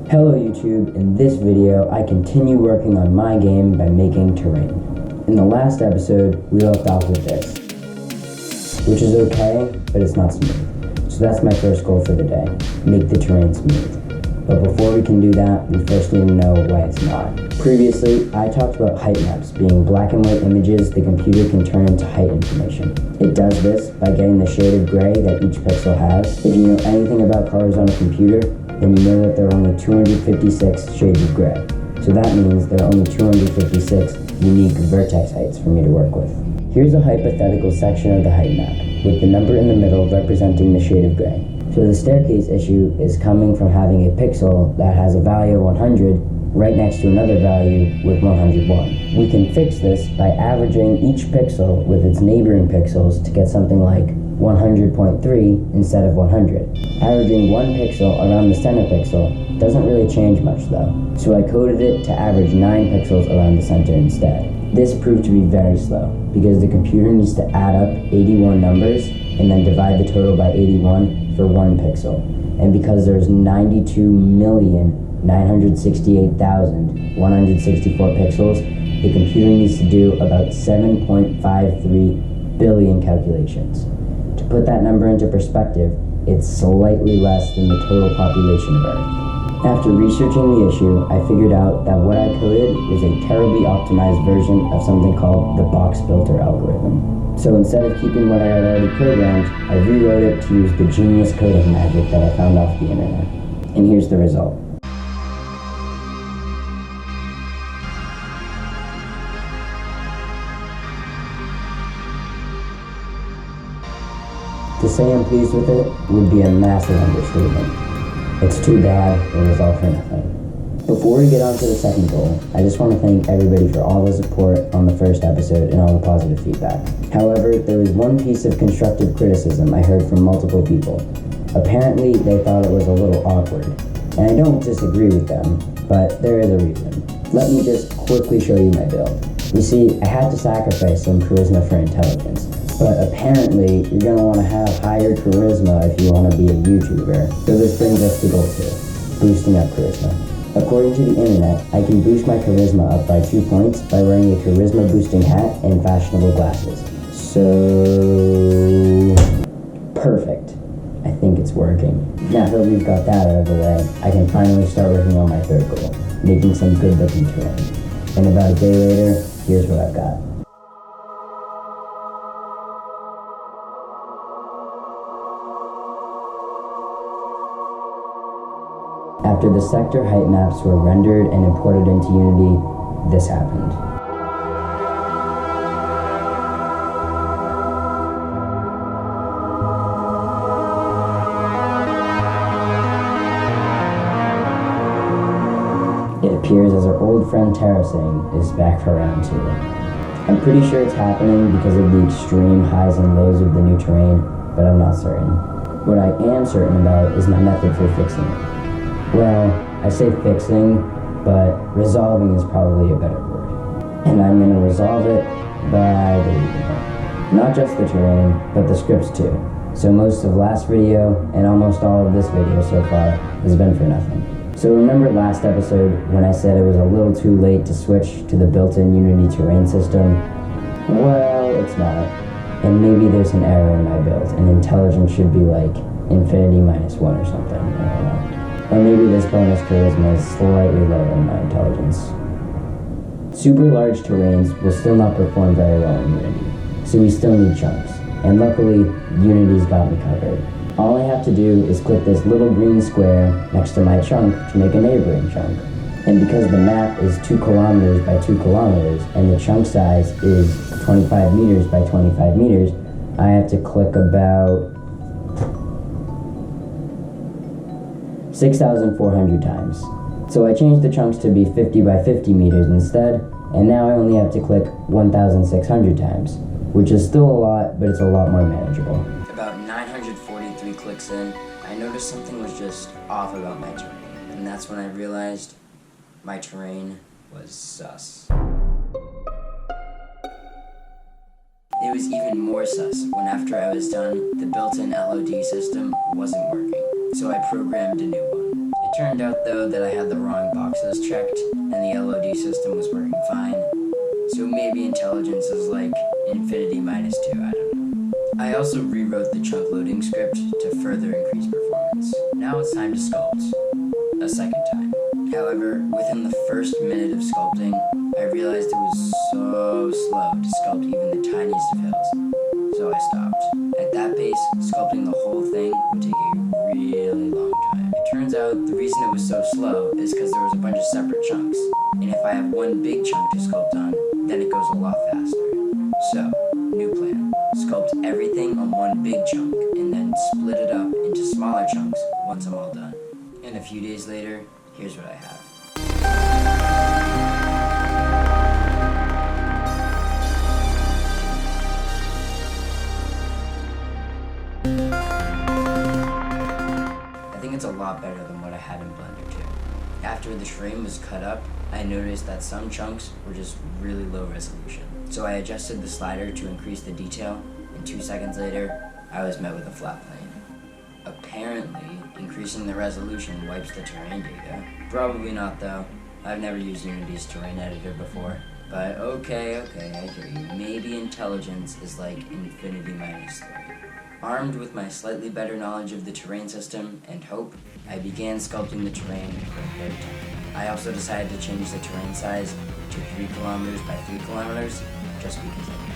Hello YouTube, in this video I continue working on my game by making terrain. In the last episode we left off with this, which is okay, but it's not smooth. So that's my first goal for the day, make the terrain smooth. But before we can do that, we first need to know why it's not. Previously, I talked about height maps being black and white images the computer can turn into height information. It does this by getting the shade of gray that each pixel has. If you know anything about colors on a computer, then you know that there are only 256 shades of gray. So that means there are only 256 unique vertex heights for me to work with. Here's a hypothetical section of the height map, with the number in the middle representing the shade of gray. So the staircase issue is coming from having a pixel that has a value of 100 right next to another value with 101. We can fix this by averaging each pixel with its neighboring pixels to get something like 100.3 instead of 100. Averaging one pixel around the center pixel doesn't really change much though, so I coded it to average 9 pixels around the center instead. This proved to be very slow because the computer needs to add up 81 numbers and then divide the total by 81 for one pixel. And because there's 92,968,164 pixels, the computer needs to do about 7.53 billion calculations. To put that number into perspective, it's slightly less than the total population of Earth. After researching the issue, I figured out that what I coded was a terribly optimized version of something called the box filter algorithm. So instead of keeping what I had already programmed, I rewrote it to use the genius coding magic that I found off the internet. And here's the result. To say I'm pleased with it would be a massive understatement. It's too bad, it was all for nothing. Before we get on to the second goal, I just want to thank everybody for all the support on the first episode and all the positive feedback. However, there was one piece of constructive criticism I heard from multiple people. Apparently, they thought it was a little awkward. And I don't disagree with them, but there is a reason. Let me just quickly show you my build. You see, I had to sacrifice some charisma for intelligence. But apparently, you're going to want to have higher charisma if you want to be a YouTuber. So this brings us to goal 2, boosting up charisma. According to the internet, I can boost my charisma up by 2 points by wearing a charisma boosting hat and fashionable glasses. So... perfect. I think it's working. Now that we've got that out of the way, I can finally start working on my third goal, making some good looking terrain. And about a day later, here's what I've got. After the sector height maps were rendered and imported into Unity, this happened. It appears as our old friend terracing is back for round 2. I'm pretty sure it's happening because of the extreme highs and lows of the new terrain, but I'm not certain. What I am certain about is my method for fixing it. Well, I say fixing, but resolving is probably a better word. And I'm going to resolve it by deleting it. Not just the terrain, but the scripts too. So most of last video, and almost all of this video so far, has been for nothing. So remember last episode when I said it was a little too late to switch to the built-in Unity terrain system? Well, it's not. And maybe there's an error in my build, and intelligence should be like infinity -1 or something, I don't know. Or maybe this bonus charisma is slightly lower than my intelligence. Super large terrains will still not perform very well in Unity, so we still need chunks. And luckily, Unity's got me covered. All I have to do is click this little green square next to my chunk to make a neighboring chunk. And because the map is 2 kilometers by 2 kilometers, and the chunk size is 25 meters by 25 meters, I have to click about 6,400 times. So I changed the chunks to be 50 by 50 meters instead, and now I only have to click 1,600 times, which is still a lot, but it's a lot more manageable. About 943 clicks in, I noticed something was just off about my terrain, and that's when I realized my terrain was sus. It was even more sus when after I was done, the built-in LOD system wasn't working. So I programmed a new one. It Turned out though that I had the wrong boxes checked and the LOD system was working fine. So maybe intelligence is like infinity minus 2, I don't know. I also rewrote the chunk loading script to further increase performance. Now it's time to sculpt. A second time. However, within the first minute of sculpting, I realized it was so slow to sculpt even the tiniest of hills. So I stopped. At that pace, sculpting the whole thing would take a really long time. It turns out the reason it was so slow is because there was a bunch of separate chunks. And if I have one big chunk to sculpt on, then it goes a lot faster. So, new plan. Sculpt everything on one big chunk and then split it up into smaller chunks once I'm all done. And a few days later, here's what I have. I think it's a lot better than what I had in Blender too. After the terrain was cut up, I noticed that some chunks were just really low resolution. So I adjusted the slider to increase the detail, and 2 seconds later, I was met with a flat plane. Apparently, increasing the resolution wipes the terrain data. Probably not though. I've never used Unity's terrain editor before. But okay, I hear you. Maybe intelligence is like infinity minus 3. Armed with my slightly better knowledge of the terrain system and hope, I began sculpting the terrain for a third time. I also decided to change the terrain size to 3 kilometers by 3 kilometers, just because I can.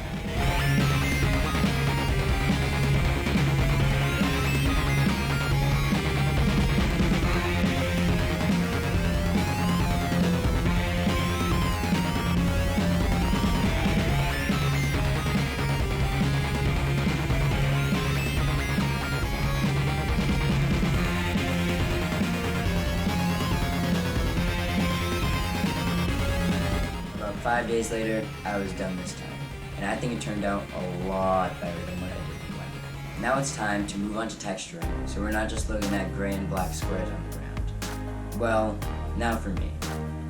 About 5 days later, I was done this time, and I think it turned out a lot better than what I did in Blender. Now it's time to move on to texturing, so we're not just looking at gray and black squares on the ground. Well, now for me,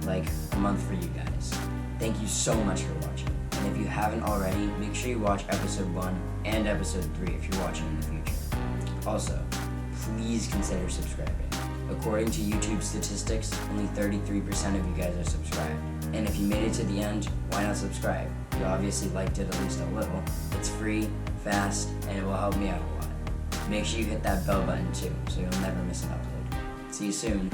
like a month for you guys. Thank you so much for watching, and if you haven't already, make sure you watch episode 1 and episode 3 if you're watching in the future. Also, please consider subscribing. According to YouTube statistics, only 33% of you guys are subscribed. And if you made it to the end, why not subscribe? You obviously liked it at least a little. It's free, fast, and it will help me out a lot. Make sure you hit that bell button too, so you'll never miss an upload. See you soon.